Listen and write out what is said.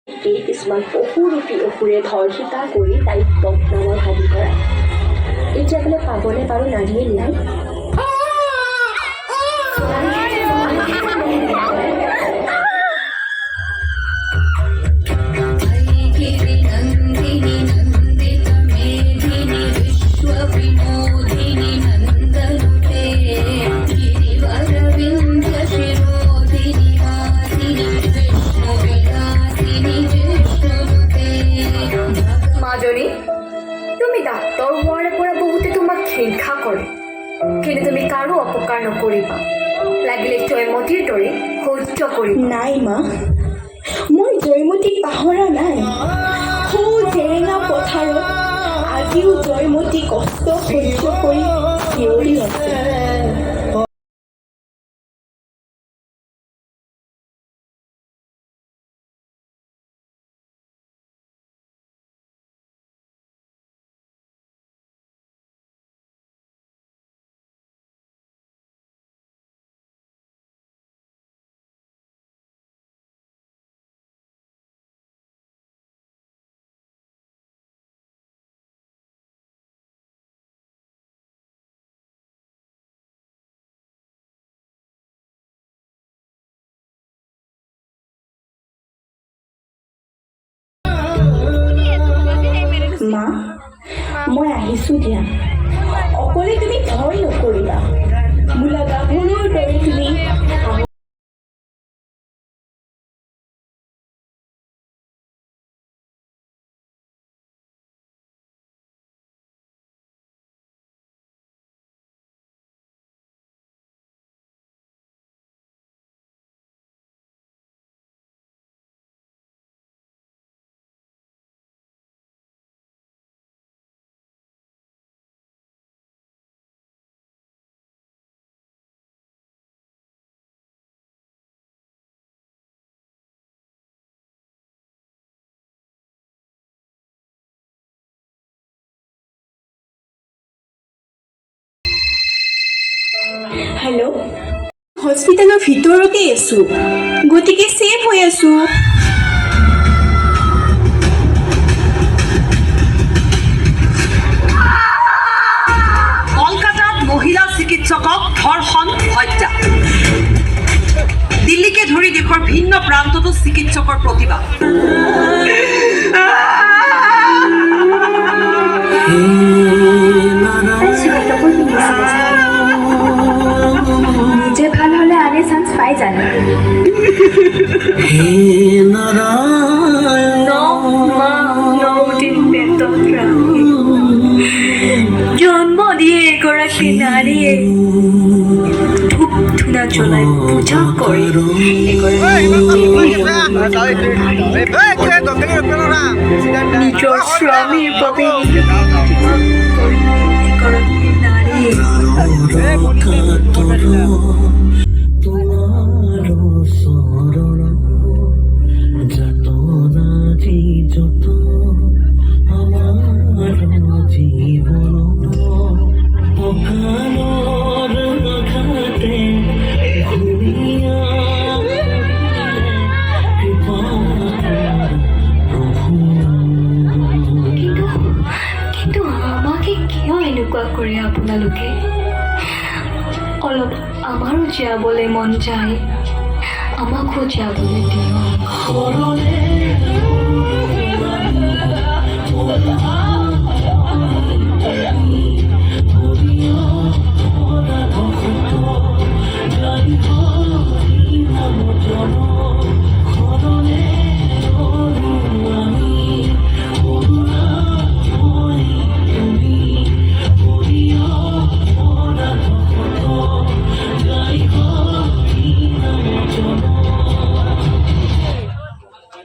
কিছুমান পশুৰূপী অসুৰে ধৰ্ষিতা কৰি তাইক বদনামৰ ভাগি কৰা। এতিয়া বোলে পাবনে বাৰু নাৰীয়ে ন্যায়? তুমি ডাক্তৰ হোৱাৰ পৰা বহুতে তোমাক হিংসা কৰে, কিন্তু তুমি কাৰো অপকাৰ নকৰিবা। লাগিলে জয়মতীৰ দৰে সহ্য কৰিবা। নাই মা, মই জয়মতীক পাহৰা নাই। সৌ জেৰেঙা পথাৰত আজিও জয়মতী কষ্ট সহ্য কৰি চিঞৰি আছে। মা, মই আহিছোঁ দিয়া। অকলে তুমি ভয় নকৰিবা। বোলা গাভৰুৰ দৰে তুমি হেল্ল', হস্পিটেলৰ ভিতৰতে আছোঁ, গতিকে ছেফ হৈ আছোঁ। কলকাতাত মহিলা চিকিৎসকক ধৰ্ষণ হত্যা। দিল্লীকে ধৰি দেশৰ ভিন্ন প্ৰান্ততো চিকিৎসকৰ প্ৰতিবাদ। নিজে ভাল হলে আনে চান্স পাই জানে। জন্ম দিয়ে এগৰাকী নাৰীয়ে ধূপ ধূনা জ্বলাই পূজা কৰি নিজৰ স্বামীৰ বাবে এগৰাকী নাৰীয়ে কিন্তু আমাকে কিয় এনেকুৱা কৰে আপোনালোকে? অলপ আমাৰো জীয়াবলৈ মন যায়, আমাকো জীয়াবলৈ দিয়ক।